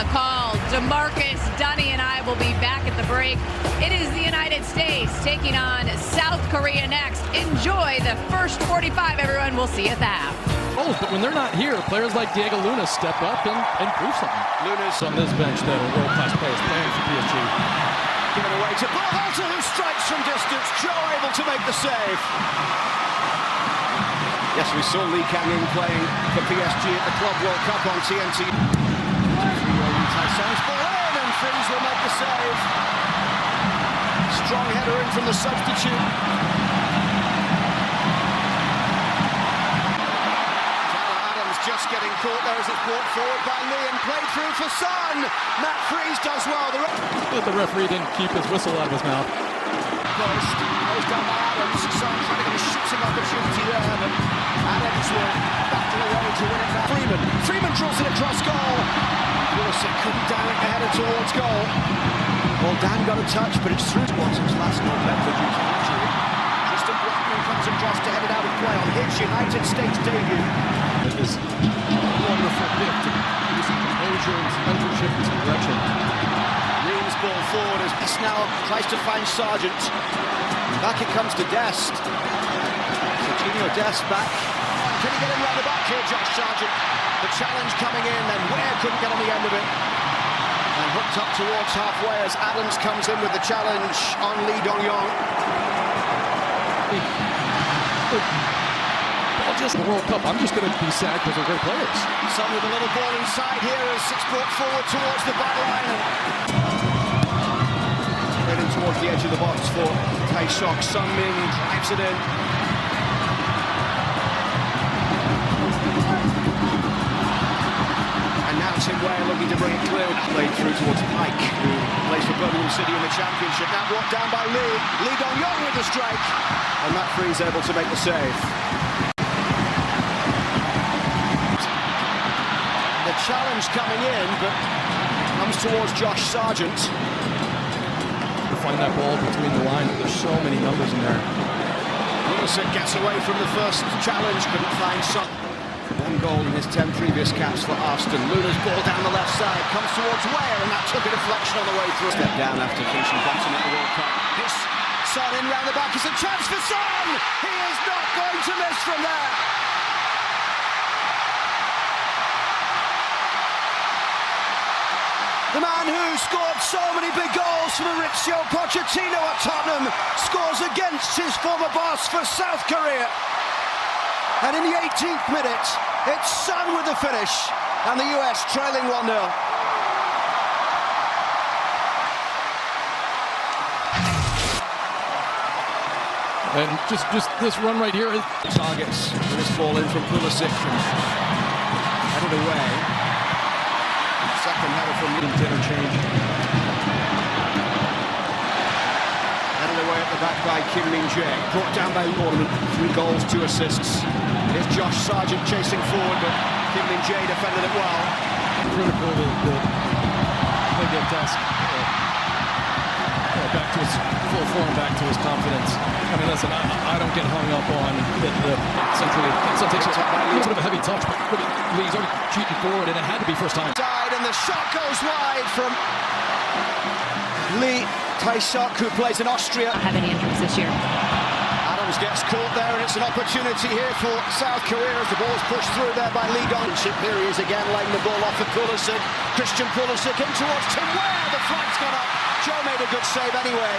the call. DeMarcus, Dunny, and I will be back at the break. It is the United States taking on South Korea next. Enjoy the first 45, everyone. We'll see you at the half. Oh, but when they're not here, players like Diego Luna step up and prove something. Luna's on this bench that are world-class players playing for PSG. Given away to Berhalter, who strikes from distance. Joe able to make the save. Yes, we saw Lee Kang-in playing for PSG at the Club World Cup on TNT. Taisong's ball in, and Freeze will make the save. Strong header in from the substitute. Just getting caught there as it's brought forward by Lee and played through for Son. Matt Freeze does well. The referee didn't keep his whistle out of his mouth. Post goes down by Adams. Son trying to get a shooting opportunity there, but Adams will battle away to win it back. Freeman draws it across goal. Pulisic couldn't direct the header towards goal. Well, Dan got a touch, but it's through to Watson's last November due to injury. Tristan Blackman comes across to head it out of play on his United States debut. It is a wonderful gift of using composure and mentorship and some direction. Reams ball forward as Dest now tries to find Sargent. Back it comes to Dest. Serginho Dest back. Can he get him round the back here, Josh Sargent? The challenge coming in, and Ware couldn't get on the end of it. And hooked up towards halfway as Adams comes in with the challenge on Lee Dong-yong. Just the World Cup, I'm just going to be sad because they're great players. Son with a little ball inside here as it's brought forward towards the byline. Heading towards the edge of the box for Tae-sok. Son Min drives it in. And now Tim Weah looking to bring it clear. Played through towards Pike, who plays for Birmingham City in the Championship. Now brought down by Lee. Lee Dong-yong with the strike. And Matt Freeze able to make the save. Challenge coming in, but comes towards Josh Sargent. To find that ball between the lines, there's so many numbers in there. Pulisic gets away from the first challenge, couldn't find Son. One goal in his 10 previous caps for Arston. Luna's ball down the left side, comes towards Weah, and that took a deflection on the way through. Step down after finishing bottom at the World Cup. This Son in round the back is a chance for Son! He is not going to miss from there! The man who scored so many big goals for Mauricio Pochettino at Tottenham scores against his former boss for South Korea. And in the 18th minute, it's Son with the finish, and the US trailing 1-0. And just this run right here. Targets with this ball in from Pulisic and headed away. Second header from interchange. Headed away at the back by Kim Min-jae. Brought down by Norman. 3 goals, 2 assists. Here's Josh Sargent chasing forward, but Kim Min-jae defended it well. Critical to get Dest back to his full form, back to his confidence. I mean, listen, I don't get hung up on the essentially takes a little bit of a heavy touch, but Lee's already cheating forward, and it had to be first time. And the shot goes wide from Lee Tae-sok, who plays in Austria. Don't have any injuries this year. Adams gets caught there, and it's an opportunity here for South Korea as the ball is pushed through there by Lee Dong. Here he is again, laying the ball off for Pulisic. Christian Pulisic in towards Tim Weah. The flag's gone up. Joe made a good save anyway,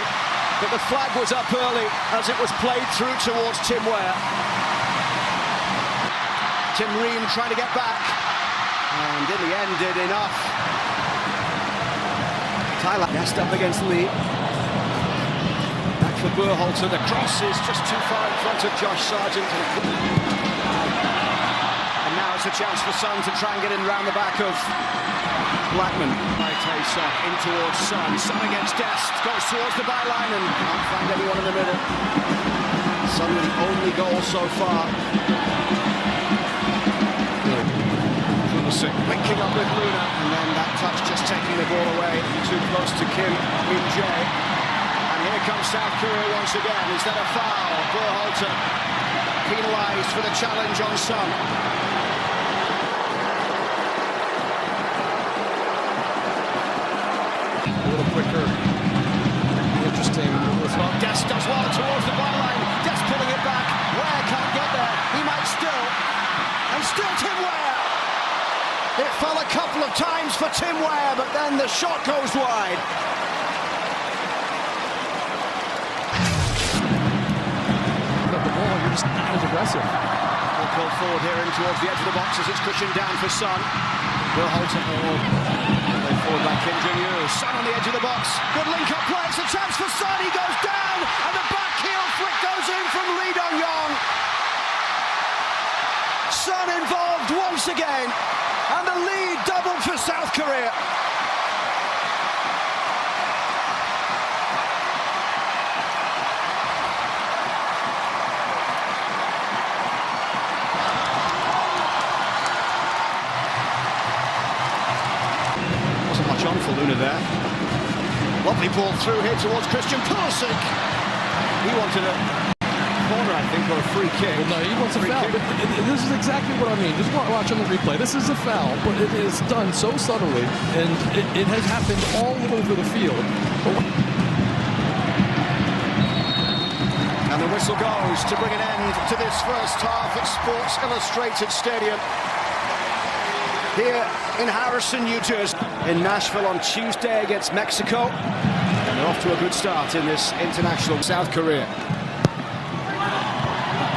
but the flag was up early as it was played through towards Tim Weah. Tim Ream trying to get back, and in the end did enough. Tyler Dest up against Lee. Back for Berhalter. The cross is just too far in front of Josh Sargent. And now it's a chance for Son to try and get in round the back of Blackman. By Tae-sok in towards Son. Son against Dest. Goes towards the byline and can't find anyone in the middle. Son with the only goal so far. Linking up with Luna, and then that touch just taking the ball away too close to Kim Min-jae. And here comes South Korea once again. Is that a foul? Berhalter penalised for the challenge on Son. quicker. Interesting. Dest does well towards the byline. Dest pulling it back. Ware can't get there. He might still. And still Tim Ware. It fell a couple of times for Tim Ware, but then the shot goes wide. But the ball, you're just not as aggressive. Ball pulled forward here in towards the edge of the box as it's cushioned down for Son. Will Holton played forward by Kim Jong-un. Son on the edge of the box. Good link-up play. It's a chance for Son. He goes down, and the back heel flick goes in from Lee Dong-yong. Son involved once again, and the lead doubled for South Korea. Wasn't much on for Luna there. Lovely ball through here towards Christian Pulisic. He wanted a corner, I think, or a free kick. Well, no, he wants a foul. But this is exactly what I mean. Just watch on the replay. This is a foul, but it is done so subtly, and it has happened all over the field. And the whistle goes to bring an end to this first half at Sports Illustrated Stadium here in Harrison, New Jersey. In Nashville on Tuesday against Mexico. And they're off to a good start in this international. South Korea.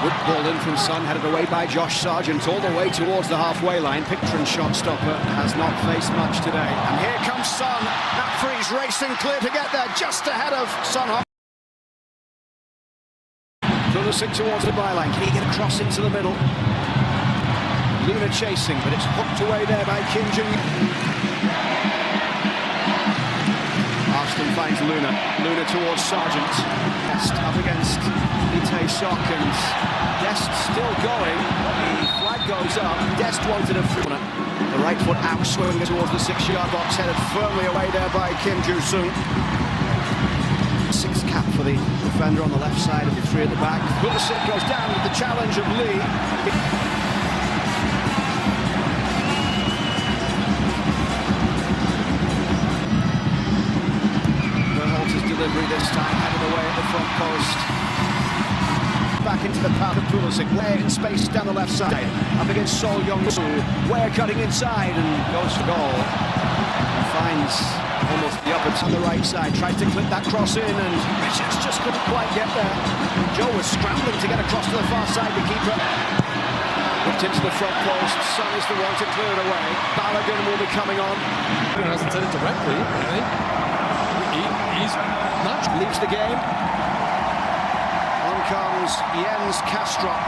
Good ball in from Son, headed away by Josh Sargent all the way towards the halfway line. Picture and shot stopper has not faced much today. And here comes Son. That freeze racing clear to get there just ahead of Son. Pulisic towards the byline. Can he get across into the middle? Luna chasing, but it's hooked away there by Kim Jong-un. Arston finds Luna. Luna towards Sargent. Dest up against Lee Sok, and Dest still going. The flag goes up. Dest wanted a free corner. The right foot out, swinging towards the 6-yard box, headed firmly away there by Kim Joo-sung. Sixth cap for the defender on the left side of the three at the back. Pulisic goes down with the challenge of Lee. Delivery this time, headed away at the front post. Back into the path of Pulisic. Ware in space down the left side. Up against Sol Yong-soo. Ware cutting inside and goes for goal. Finds almost the upper on the right side. Tried to clip that cross in, and Richards just couldn't quite get there. Joe was scrambling to get across to the far side. The keeper whipped into the front post. Son is the one to clear it away. Balogun will be coming on. He hasn't said it directly, I think. He's not. Leaves the game. On comes Jens Kastrup.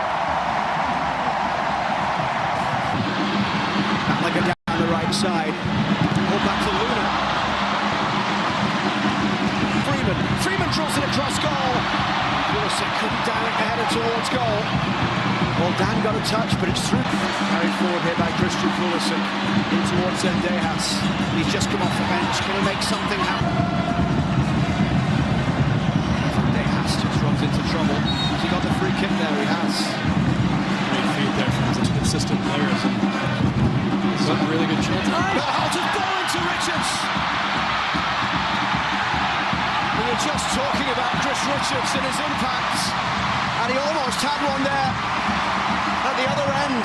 Gallagher down the right side. Pulled back to Luna. Freeman draws it across goal. Pulisic couldn't down it, headed towards goal. Well, Dan got a touch, but it's through. Carried forward here by Christian Pulisic. In towards Zendejas. He's just come off the bench. Can he make something happen? Into trouble. Has he got the free kick there? He has. Great feed there from such consistent players. It's a really good chance. Holton's ball into Richards. We were just talking about Chris Richards and his impacts, and he almost had one there at the other end.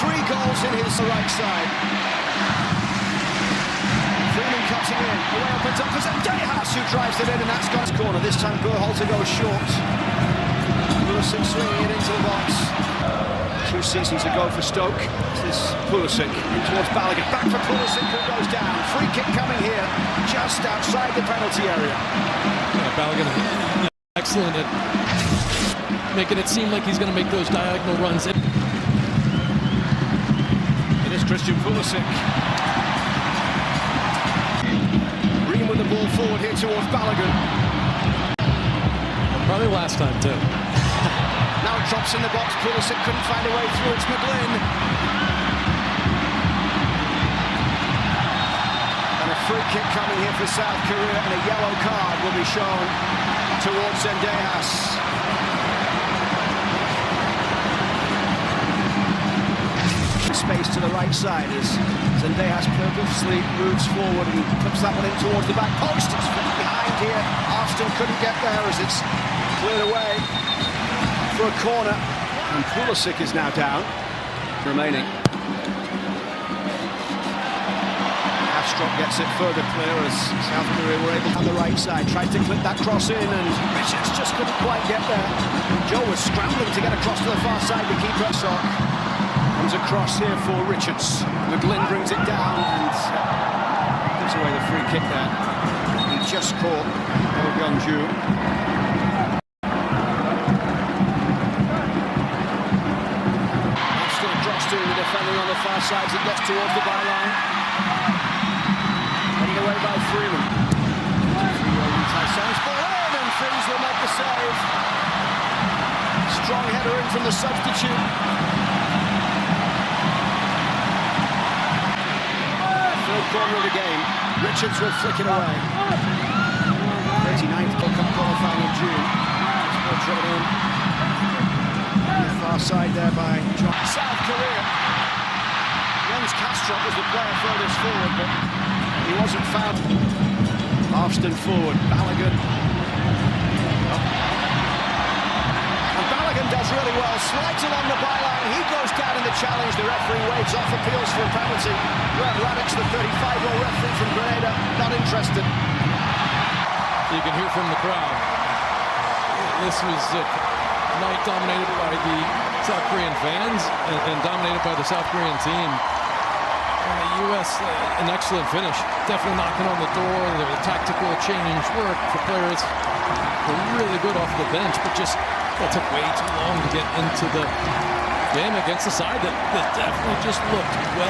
3 goals in his right side. Freeman cutting in. The way opens up for Zendejas, who drives it in, and that's got his corner. This time Berhalter goes short. Pulisic swinging it into the box. 2 seasons ago for Stoke. This is Pulisic in towards Balogun. Back for Pulisic, who goes down. Free kick coming here, just outside the penalty area. Yeah, Balogun excellent at making it seem like he's going to make those diagonal runs. It is Christian Pulisic. With the ball forward here towards Balogun. Probably last time too. Now it drops in the box. Pulisic couldn't find a way through. It's McGlynn. And a free kick coming here for South Korea, and a yellow card will be shown towards Zendejas. space to the right side as Zendejas purposely moves forward and clips that one in towards the back post. It's behind here. Arston couldn't get there as it's cleared away for a corner. And Pulisic is now down, remaining. Astrup gets it further clear as South Korea were able to on the right side. Tried to clip that cross in and Richards just couldn't quite get there. Joe was scrambling to get across to the far side. The keeper comes across here for Richards. McGlynn brings it down and gives away the free kick there. He just caught Gunju. Doing the defending on the far side as it gets towards the byline. Heading away by Freeman. Tyson's ball in and Freeze will make the save. Strong header in from the substitute. Third corner of the game. Richards will flick it away. 39th World Cup qualifying in June. Just drop it in. Far side there by John. South Korea. Jens Kastrup was the player furthest forward, but he wasn't found. Arston forward, Balogun. And Balogun does really well, slides along the byline. He goes down in the challenge. The referee waves off, appeals for a penalty. Radix, the 35-year-old referee from Grenada, not interested. You can hear from the crowd. This was night dominated by the South Korean fans and dominated by the South Korean team. And the U.S., an excellent finish. Definitely knocking on the door. The tactical change work for players were really good off the bench, but just that took way too long to get into the game against a side that definitely just looked well.